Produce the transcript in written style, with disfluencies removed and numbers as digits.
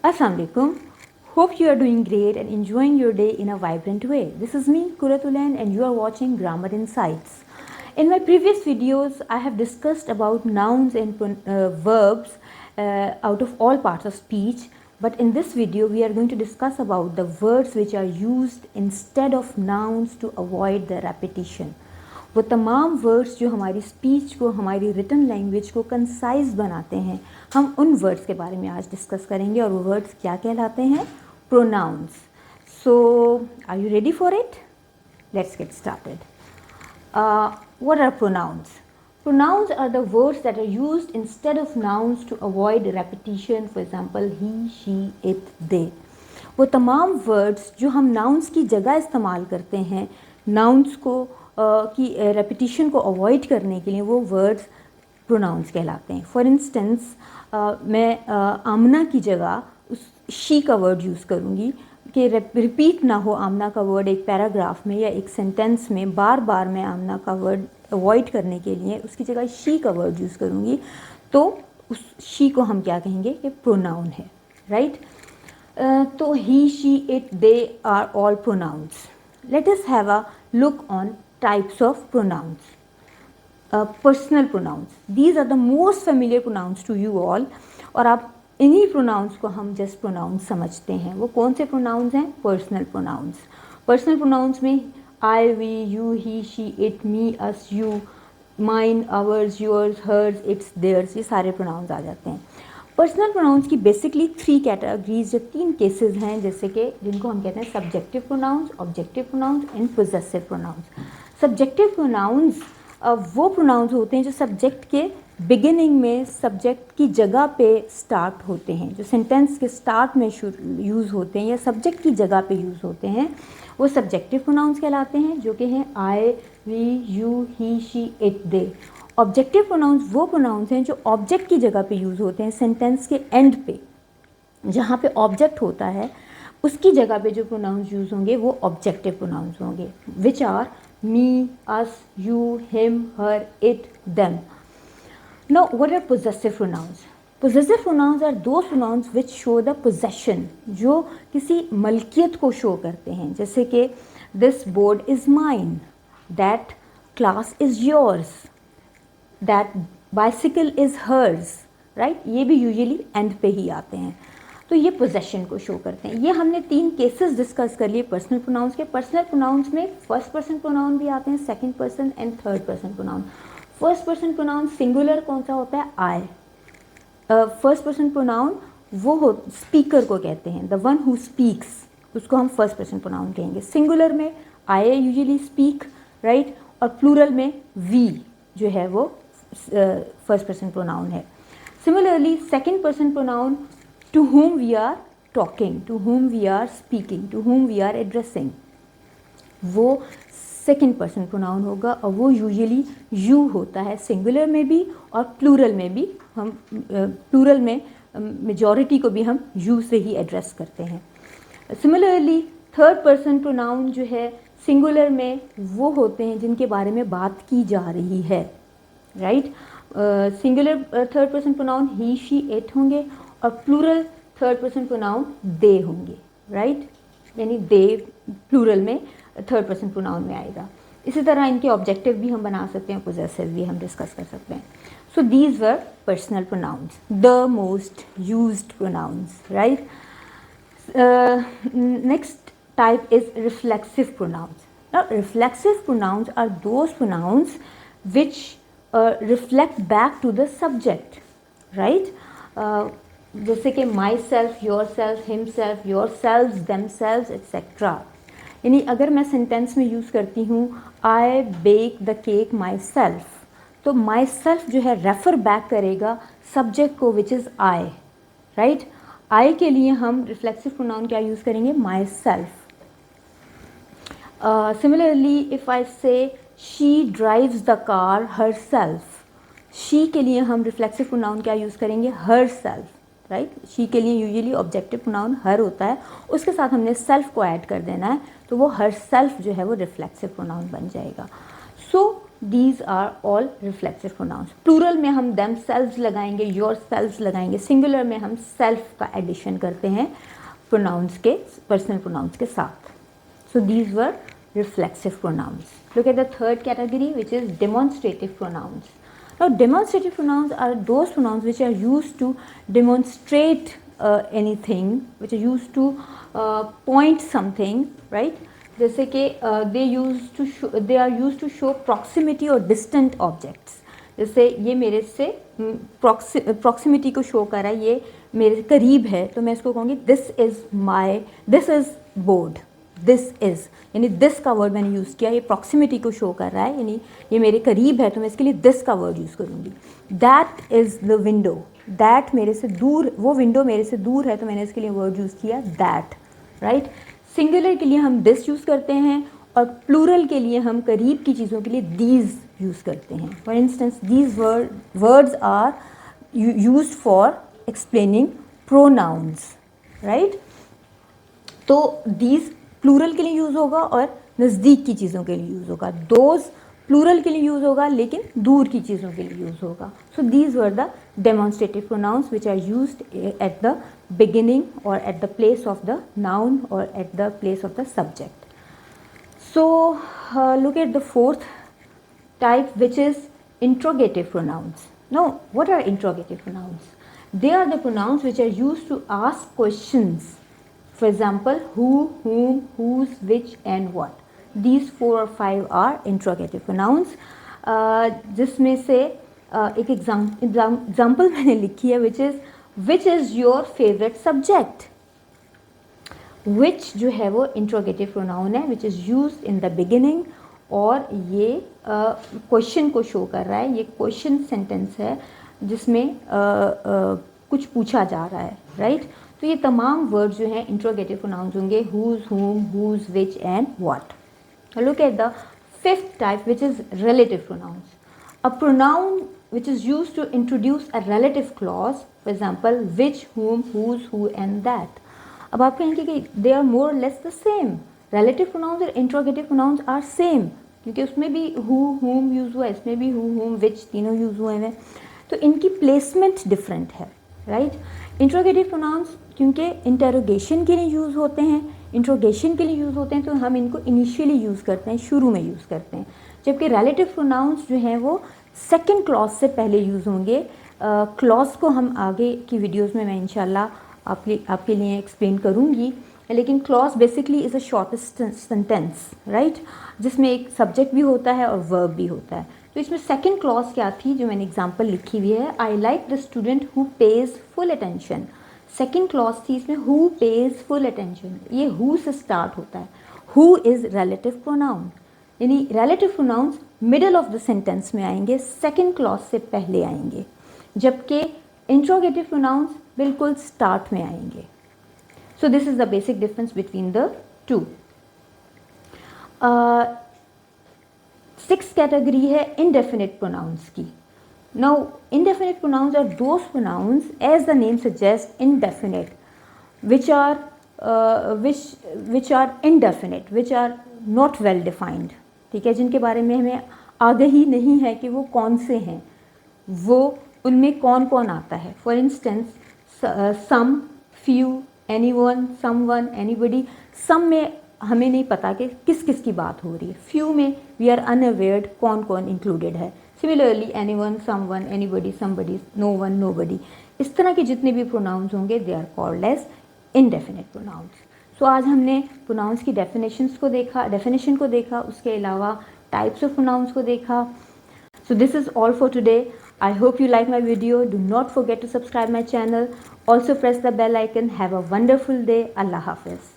Assalamu alaikum. Hope you are doing great and enjoying your day in a vibrant way. This is me, Kuratulan, and you are watching Grammar Insights. In my previous videos, I have discussed about nouns and verbs out of all parts of speech. But in this video, we are going to discuss about the words which are used instead of nouns to avoid the repetition. वो तमाम words जो हमारी speech को, हमारी written language को concise बनाते हैं, हम उन वर्ड्स के बारे में आज डिस्कस करेंगे और वो वर्ड्स क्या कहलाते हैं? Pronouns. So are you ready for it? Let's get started. What are pronouns? Pronouns are the words that are used instead of nouns to avoid repetition. For example, he, she, it, they. वो तमाम words जो हम nouns की जगह इस्तेमाल करते हैं, nouns को की रेपिटिशन को अवॉइड करने के लिए, वो वर्ड्स प्रोनाउंस कहलाते हैं. फॉर इंस्टेंस मैं आमना की जगह उस शी का वर्ड यूज़ करूँगी कि रिपीट ना हो आमना का वर्ड एक पैराग्राफ में या एक सेंटेंस में. बार बार मैं आमना का वर्ड अवॉइड करने के लिए उसकी जगह शी का वर्ड यूज़ करूँगी, तो उस शी को हम क्या कहेंगे कि प्रोनाउन है, राइट? तो he, she, it, they are all pronouns. Let us have a look on types of pronouns. Personal pronouns. These are the most familiar pronouns to you all. और आप इन्हीं pronouns को हम just pronouns समझते हैं. वो कौन से pronouns हैं? Personal pronouns. Personal pronouns में I, we, you, he, she, it, me, us, you, mine, ours, yours, hers, its, theirs, ये सारे pronouns आ जाते हैं. पर्सनल प्रोनाउंस की बेसिकली 3 कैटेगरीज या 3 केसेस हैं, जैसे कि जिनको हम कहते हैं subjective pronouns, objective pronouns and possessive pronouns. Subjective pronouns वो प्रोनाउंस होते हैं जो सब्जेक्ट के बिगिनिंग में सब्जेक्ट की जगह पे स्टार्ट होते हैं, जो सेंटेंस के स्टार्ट में यूज़ होते हैं या सब्जेक्ट की जगह पे यूज़ होते हैं, वो सब्जेक्टिव प्रोनाउंस कहलाते हैं, जो कि हैं I, we, you, he, she, it, they. Objective pronouns वो प्रोनाउंस हैं जो ऑब्जेक्ट की जगह पे यूज़ होते हैं, सेंटेंस के एंड पे जहाँ पे ऑब्जेक्ट होता है उसकी जगह पे जो प्रोनाउंस यूज़ होंगे वो ऑब्जेक्टिव प्रोनाउंस होंगे, which are me, us, you, him, her, it, them. Now what are possessive pronouns? Possessive pronouns are those pronouns which show the possession, जो किसी मलकियत को शो करते हैं, जैसे कि this board is mine, that class is yours, that bicycle is hers, right? ये भी यूजुअली एंड पे ही आते हैं, तो ये पोजेशन को शो करते हैं. ये हमने 3 केसेस डिस्कस कर लिए पर्सनल प्रोनाउंस के. पर्सनल प्रोनाउंस में फर्स्ट पर्सन प्रोनाउन भी आते हैं, second person and third person pronoun. First person pronoun singular कौन सा होता है? आई. फर्स्ट पर्सन प्रोनाउन वो हो स्पीकर को कहते हैं, द वन हु स्पीक्स, उसको हम फर्स्ट पर्सन प्रोनाउन कहेंगे. सिंगुलर में आई यूजुअली स्पीक, राइट? और प्लूरल में वी जो है वो फर्स्ट पर्सन प्रोनाउन है. Similarly second person pronoun, to whom we are talking, to whom we are speaking, to whom we are addressing, वो second person pronoun होगा और वो यूजुअली यू होता है, सिंगुलर में भी और प्लूरल में भी. हम प्लूरल में मेजॉरिटी को भी हम यू से ही एड्रेस करते हैं. सिमिलरली थर्ड पर्सन प्रोनाउन जो है सिंगुलर में वो होते हैं जिनके बारे में बात की जा रही है, right? Singular third person pronoun he, she, it होंगे और प्लूरल थर्ड पर्सन प्रोनाउन दे होंगे, राइट? यानी दे प्लूरल में थर्ड पर्सन प्रोनाउन में आएगा. इसी तरह इनके ऑब्जेक्टिव भी हम बना सकते हैं, पोजेसिव भी हम डिस्कस कर सकते हैं. So these were personal pronouns, the most used pronouns, right? Next type is reflexive pronouns. Now reflexive pronouns are those pronouns which reflect back to the subject, right? जैसे कि myself, yourself, himself, yourselves, themselves, etc. यानी अगर मैं sentence में use करती हूँ I bake the cake myself, तो myself जो है रेफर बैक करेगा सब्जेक्ट को which is I, right? I के लिए हम रिफ्लेक्सिव प्रोनाउन क्या यूज़ करेंगे? myself. Similarly, if I say she drives the car herself, she के लिए हम रिफ्लेक्सिव प्रोनाउन क्या यूज़ करेंगे? herself, right? she के लिए यूजुअली ऑब्जेक्टिव प्रोनाउन her होता है, उसके साथ हमने सेल्फ को ऐड कर देना है, तो वो herself जो है वो रिफ्लेक्सिव प्रोनाउन बन जाएगा. सो these are all reflexive pronouns. Plural में हम themselves लगाएंगे, yourselves लगाएंगे, singular में हम self का addition करते हैं pronouns के, personal pronouns के साथ. So these were reflexive pronouns. Look at the third category, which is demonstrative pronouns. Now demonstrative pronouns are those pronouns which are used to demonstrate anything, which are used to point something, right? जैसे कि they are used to show proximity or distant objects. जैसे ये मेरे से proximity को show कर रहा है, ये मेरे करीब है, तो मैं इसको कहूँगी this is board. This is यानी this का वर्ड मैंने यूज़ किया, ये proximity को शो कर रहा है, यानी ये मेरे करीब है, तो मैं इसके लिए this का वर्ड यूज़ करूँगी. That is the window. That मेरे से दूर, वो विंडो मेरे से दूर है, तो मैंने इसके लिए वर्ड यूज़ किया that, right? सिंगुलर के लिए हम this यूज़ करते हैं और प्लूरल के लिए हम करीब की चीज़ों के लिए these यूज़ करते हैं. For instance these words are used for explaining pronouns, right? तो these प्लूरल के लिए यूज़ होगा और नज़दीक की चीज़ों के लिए यूज़ होगा. दोज प्लूरल के लिए यूज़ होगा लेकिन दूर की चीज़ों के लिए यूज़ होगा. So these were the demonstrative pronouns which are used at the beginning और at the place of the noun और at the place of the subject. So look at the fourth type, which is interrogative pronouns. Now, what are interrogative pronouns? They are the pronouns which are used to ask questions. For example, who, whom, whose, which and what. These 4 or 5 are interrogative pronouns. जिसमें से एक example मैंने लिखी है, which is your favorite subject. Which जो है वो interrogative pronoun है, which is used in the beginning, और ये क्वेश्चन को शो कर रहा है. ये क्वेश्चन सेंटेंस है जिसमें कुछ पूछा जा रहा है, राइट? तो ये तमाम वर्ड जो हैं इंट्रोगेटिव प्रोनाउंस होंगे, whose, whom, whose, which and what. Look at the fifth type, which is relative pronouns. A pronoun which is used to introduce a relative clause. For example, which, whom, whose, who and that. अब आप कहेंगे कि they are more less the same. Relative pronouns और interrogative pronouns are same, क्योंकि उसमें भी who, हुम use हुआ है, इसमें भी हु, हुम, विच तीनों यूज़ हुए हैं, तो इनकी प्लेसमेंट डिफरेंट है, राइट? इंट्रोगेटिव प्रोनाउंस क्योंकि इंटेरोगेशन के लिए यूज़ होते हैं, इंट्रोगेशन के लिए यूज़ होते हैं, तो हम इनको इनिशियली यूज़ करते हैं, शुरू में यूज़ करते हैं. जबकि रिलेटिव प्रोनाउंस जो हैं वो सेकेंड क्लॉज से पहले यूज़ होंगे. क्लॉज को हम आगे की वीडियोज़ में मैं इंशाल्लाह आपके लिए एक्सप्लेन करूँगी. लेकिन clause basically is a shortest sentence, right, जिसमें एक सब्जेक्ट भी होता है और वर्ब भी होता है. तो इसमें सेकंड क्लॉज क्या थी जो मैंने एग्जांपल लिखी हुई है, I like the student who page full attention. Second clause थी इसमें हु पेज फुल अटेंशन. ये हु से स्टार्ट होता है. हु इज़ रिलेटिव प्रोनाउन, यानी relative pronouns middle of the sentence में आएंगे, सेकंड क्लॉज से पहले आएंगे, जबकि इंट्रोगेटिव प्रोनाउंस बिल्कुल स्टार्ट में आएंगे. So this is the basic difference between the two. Sixth category है indefinite pronouns की. Now indefinite pronouns are those pronouns, as the name suggests, indefinite, which are indefinite, which are not well defined. ठीक है, जिनके बारे में हमें आगाही नहीं है कि वो कौन से हैं, वो उनमें कौन कौन आता है. For instance, some, few, anyone, someone, anybody. some में हमें नहीं पता कि किस किस की बात हो रही है. few में we are unaware कौन कौन included है. similarly anyone, someone, anybody, somebody, no one, nobody. इस तरह के जितने भी pronouns होंगे they are called as indefinite pronouns. So आज हमने pronouns की definition को देखा, उसके अलावा types of pronouns को देखा. So this is all for today. I hope you like my video. Do not forget to subscribe my channel. Also press the bell icon. Have a wonderful day. Allah Hafiz.